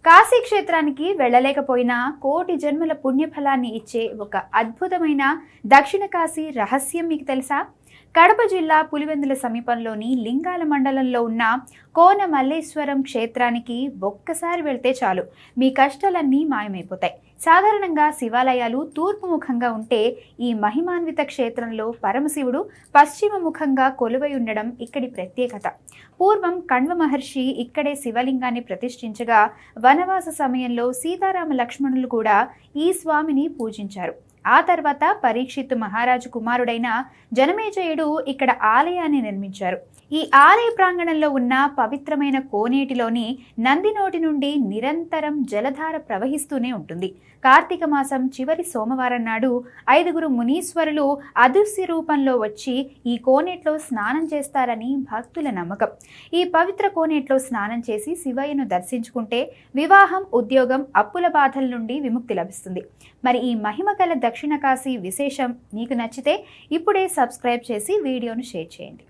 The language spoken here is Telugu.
కాశీ క్షేత్రానికి వెళ్ళలేకపోయినా కోటి జన్మల పుణ్యఫలాన్ని ఇచ్చే ఒక అద్భుతమైన దక్షిణ కాశీ రహస్యం మీకు తెలుసా? కడప జిల్లా పులివెందుల సమీపంలోని లింగాల మండలంలో ఉన్న కోన మల్లేశ్వరం క్షేత్రానికి ఒక్కసారి వెళ్తే చాలు మీ కష్టాలన్నీ మాయమైపోతాయి. సాధారణంగా శివాలయాలు తూర్పు ముఖంగా ఉంటే ఈ మహిమాన్విత క్షేత్రంలో పరమశివుడు పశ్చిమ ముఖంగా కొలువై ఉండడం ఇక్కడి ప్రత్యేకత. పూర్వం కణ్వ మహర్షి ఇక్కడే శివలింగాన్ని ప్రతిష్ఠించగా వనవాస సమయంలో సీతారామ లక్ష్మణులు కూడా ఈ స్వామిని పూజించారు. ఆ తర్వాత పరీక్షిత్తు మహారాజు కుమారుడైన జనమేజయుడు ఇక్కడ ఆలయాన్ని నిర్మించారు. ఈ ఆలయ ప్రాంగణంలో ఉన్న పవిత్రమైన కోనేటిలోని నంది నోటి నుండి నిరంతరం జలధార ప్రవహిస్తూనే ఉంటుంది. కార్తీక మాసం చివరి సోమవారం నాడు 5 మునీశ్వరులు అదృశ్య రూపంలో వచ్చి ఈ కోనేట్లో స్నానం చేస్తారని భక్తుల నమ్మకం. ఈ పవిత్ర కోనేట్లో స్నానం చేసి శివయ్యను దర్శించుకుంటే వివాహం, ఉద్యోగం, అప్పుల బాధల నుండి విముక్తి లభిస్తుంది. మరి ఈ మహిమగల దక్షిణ కాశీ విశేషం మీకు నచ్చితే ఇప్పుడే సబ్స్క్రైబ్ చేసి వీడియోను షేర్ చేయండి.